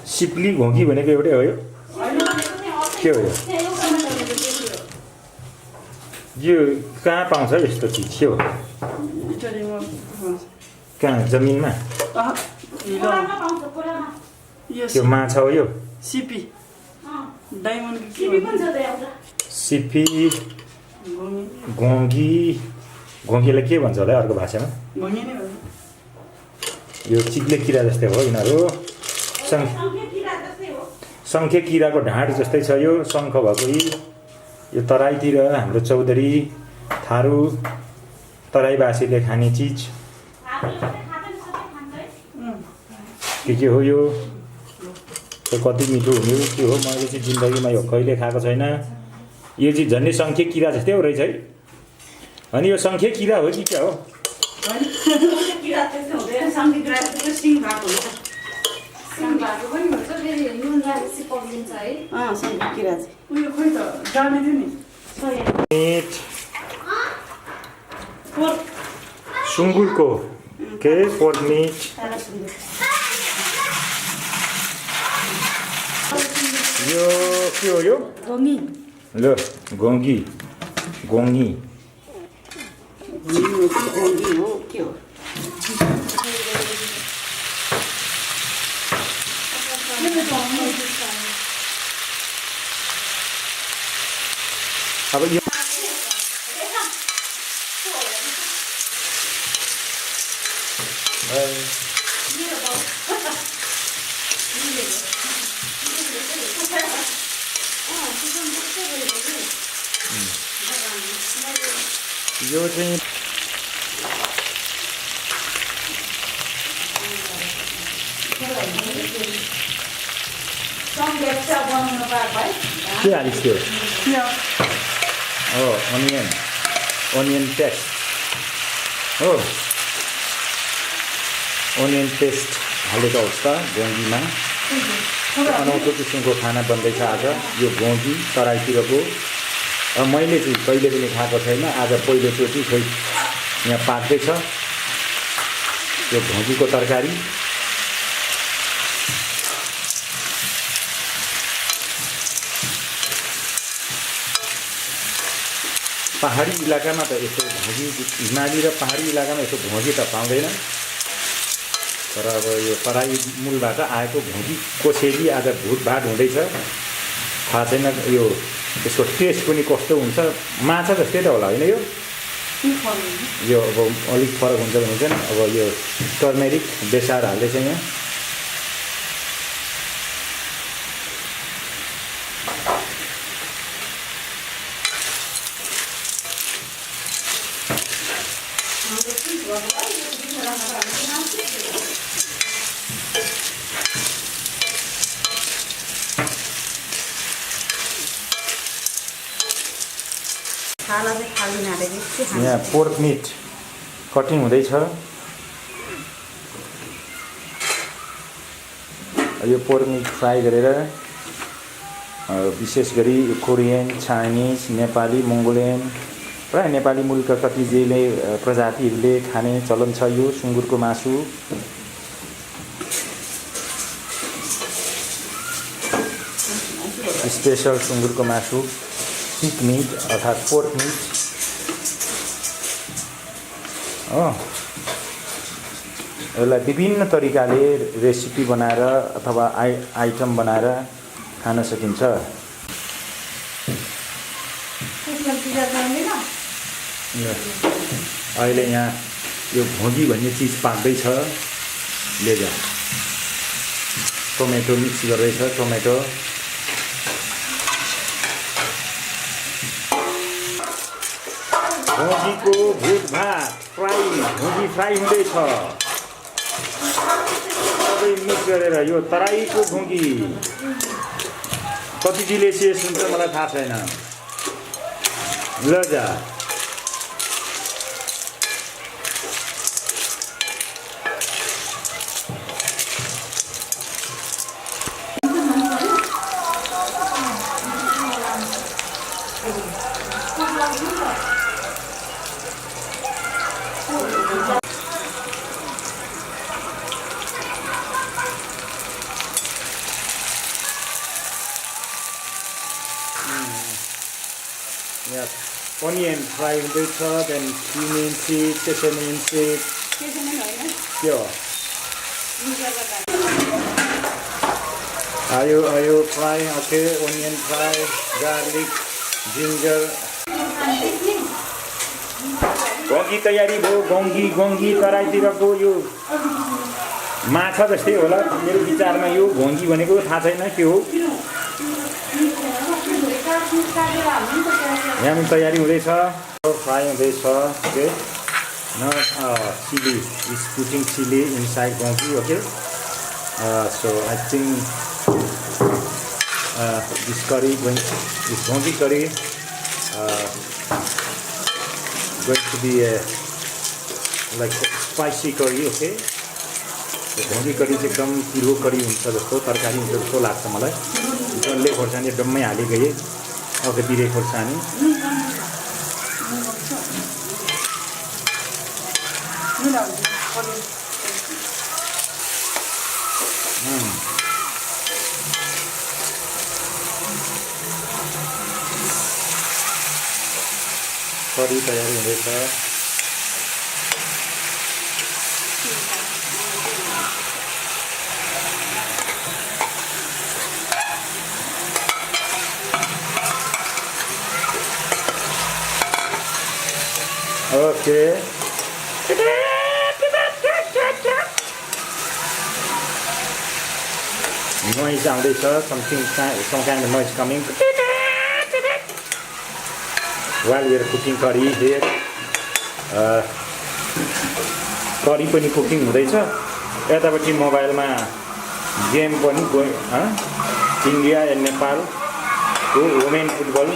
सिप्ली घोगी भनेको एउटै हो यो के हो यो कहाँ पाउँछ यस्तो चिज के हो कहाँ जमिनमा यो माछा हो यो सिपी सिपी घोगी घोगीलाई के भन्छ होला अर्को भाषामा यो चिग्ले किरा जस्तै हो यिनीहरू सङ्खे किराको ढाड जस्तै छ यो शङ्ख भएको यो तराईतिर हाम्रो चौधरी थारू तराईवासीले खाने चिज के हो यो कति मिठो हुने के हो मैले चाहिँ जिन्दगीमा यो कहिले खाएको छैन यो चाहिँ झन्डै सङ्खे किरा जस्तै हो रहेछ है अनि यो सङ्खे किरा हो कि क्या हो सुँगुरको के पोर्क मिट यो के हो यो घोगी ल घोगी घोगी हो के हो अब यो यो चाहिँ के हालिस् त्यो हो अनियन पेस्ट हो अनियन पेस्ट हालेको होस् त घोगीमा अनौठो किसिमको खाना बन्दैछ आज यो घोगी तराईतिरको मैले चाहिँ कहिले पनि खाएको छैन आज पहिलोचोटि खै यहाँ पाक्दैछ यो घोगीको तरकारी पहाडी इलाकामा त यस्तो घोगी हिमाली र पहाडी इलाकामा यस्तो घोगी त पाउँदैन तर अब यो तराई मूलबाट आएको घोगी कोसेली आज भुटभाट हुँदैछ थाहा छैन यो यसको टेस्ट पनि कस्तो हुन्छ माछा जस्तै त होला होइन यो अब अलिक फरक हुन्छ भने चाहिँ अब यो टर्मेरिक बेसार हाल्दैछ यहाँ यहाँ पोर्क मिट कटिङ हुँदैछ यो पोर्क मिट फ्राई गरेर विशेष गरी कोरियन चाइनिज नेपाली मङ्गोलियन प्राय नेपाली मूलका कति जेले प्रजातिहरूले खाने चलन छ यो सुँगुरको मासु स्पेशल सुँगुरको मासु पिक मिट अर्थात् पोर्क मिट हो यसलाई विभिन्न तरिकाले रेसिपी बनाएर अथवा आइटम बनाएर खान सकिन्छ अहिले यहाँ यो घोगी भन्ने चिज पाक्दैछ लेजा टोमेटो मिक्स गर्दैछ टोमेटो घोगीको भुटभाट फ्राई घोगी फ्राई हुँदैछ सबै मिक्स गरेर यो तराईको घोगी कति डिलिसियस हुन्छ मलाई थाहा छैन ल जा Onion fry हुँदैछ, then cumin seed, sesame seed, के हो? आयो fry, okay, onion fry, garlic, ginger. घोगी तयारी भयो, घोगी तराईतिरको यो माछा जस्तै होला मेरो विचारमा यो घोगी भनेको थाहा छैन के हो। यहाँ पनि तयारी हुँदैछ, फ्राई हुँदैछ। Okay, chili is putting chili inside ghogi. Okay, so I think this curry this ghogi curry going to be like spicy curry. Okay, घोगी करी चाहिँ एकदम पिरो करी हुन्छ जस्तो तरकारी हुन्छ जस्तो लाग्छ मलाई। डल्ले खोर्सानी डम्मै हाले गए अगतिरे खोर्सानी करी तयारी हुँदैछ। Okay. Noise आउँदैछ, some kind of noise coming. While we are cooking curry here, curry पनि कुकिङ हुँदैछ। यतापट्टि मोबाइलमा गेम पनि इन्डिया एन्ड नेपालको वुमेन फुटबल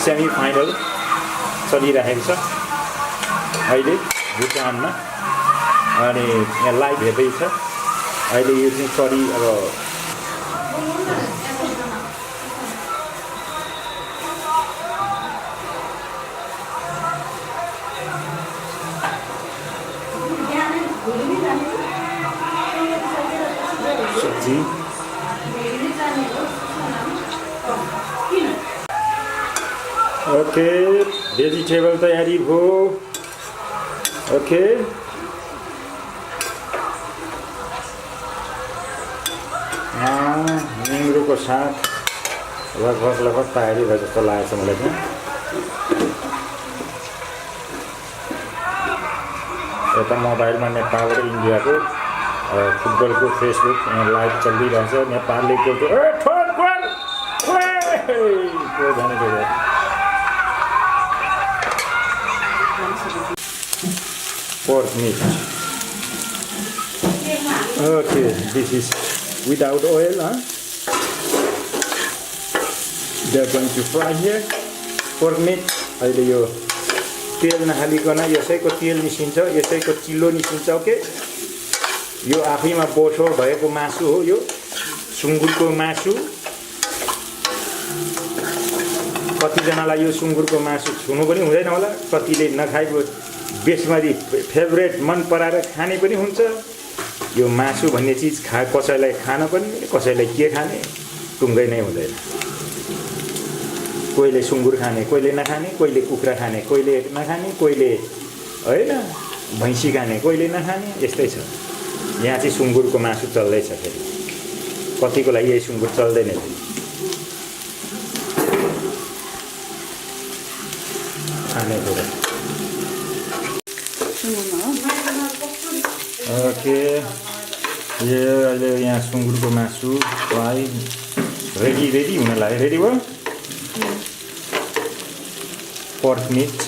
सेमी फाइनल चलिरहेको छ अहिले भुटानमा। अनि यहाँ लाइभ हेर्दैछ अहिले यो चाहिँ करी। अब सब्जी ओके, भेजिटेबल तयारी भयो। ओके, निङ्ग्रोको साथ लगभग तयारी भयो जस्तो लागेको छ मलाई चाहिँ। यता मोबाइलमा नेपाल र इन्डियाको फुटबलको फेसबुक लाइभ चलिरहेछ। नेपालले pork meat. Okay, this is without oil, They are going to fry here pork meat. अहिले यो तेल नहालिकन यसैको तेल निस्किन्छ, यसैको चिल्लो निस्किन्छ। ओके, यो आफैमा बोसो भएको मासु हो, यो सुँगुरको मासु। कतिजनालाई यो सुँगुरको मासु छुनु पनि हुँदैन होला, कतिले नखाएको बेसमरी फेभरेट मन पराएर खाने पनि हुन्छ। यो मासु भन्ने चिज कसैलाई खान पनि, कसैलाई के खाने टुङ्गै नै हुँदैन। कोहीले सुँगुर खाने, कोहीले नखाने, कोहीले कुखुरा खाने, कोहीले नखाने, कोहीले होइन भैँसी खाने, कोहीले नखाने, यस्तै छ। यहाँ चाहिँ सुँगुरको मासु चल्दैछ। फेरि कतिको लागि यही सुँगुर चल्दैन फेरि खाने कुरा। ओके, यो अहिले यहाँ सुँगुरको मासु फ्राई रेडी हुन लाग्यो। रेडी भयो। pork meat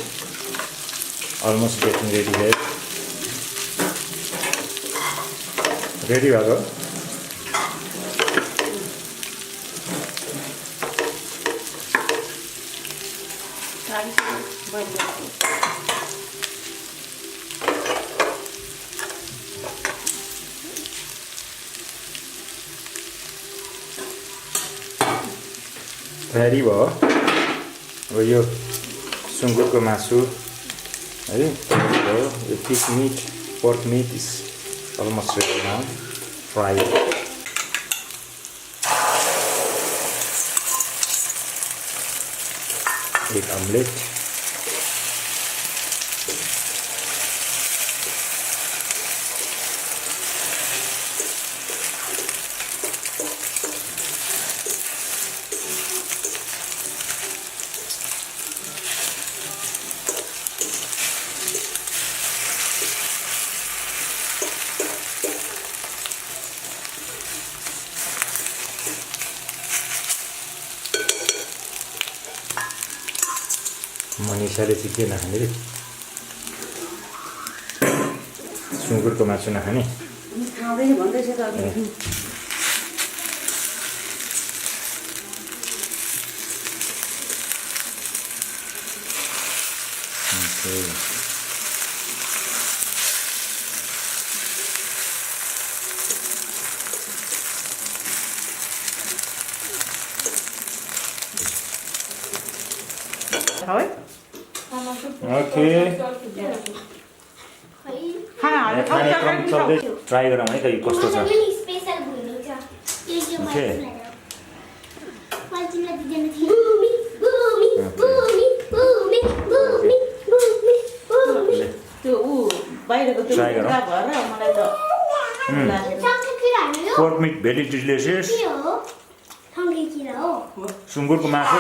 almost getting ready here. Ready भएको ready भयो। अब यो सुँगुरको मासु है, यो thick meat, pork meat is almost ready now. Fry it. एक अमलेट मनिषाले चाहिँ के नखाने रे सुँगुरको मासु नखाने खाँदैन भन्दैछ त अघि ओके खाने क्रम चल्दै ट्राई गरौँ है त यो कस्तो छ ओके त्यो ऊ बाहिरको त्यो ट्राई गरौँ मलाई त पोर्क मिट भेरी डिलिसियस सुँगुरको मासु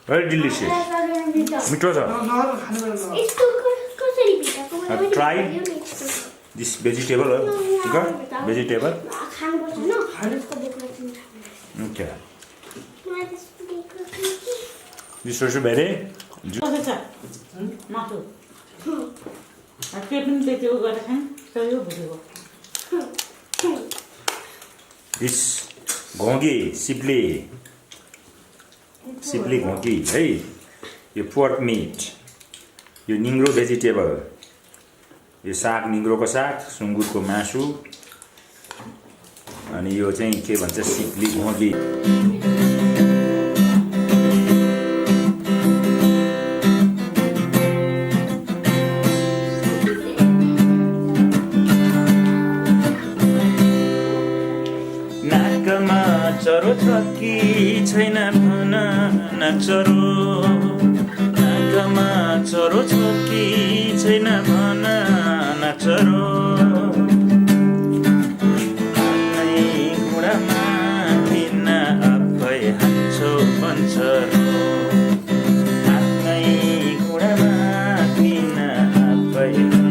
भेरी डिलिसियस मिठो छ ट्राई दिस भेजिटेबल हो ठिक हो vegetable okay this is very कस्तो छ मासु के पनि त्यति उ गरेर खाने सही हो बुझेको दिस घोगी सिप्ली घोगी है यो पोर्क मिट यो निङ्ग्रो भेजिटेबल यो साग निङ्ग्रोको साग सुँगुरको मासु अनि यो चाहिँ के भन्छ सिप्ली घोगी चरो छ कि छैन भन नचरो नाकमा चरो छ कि छैन भन नचरो आफ्नै घुँडामा किन आफै हान्छौ पन्छरो आफ्नै घुँडामा किन आफै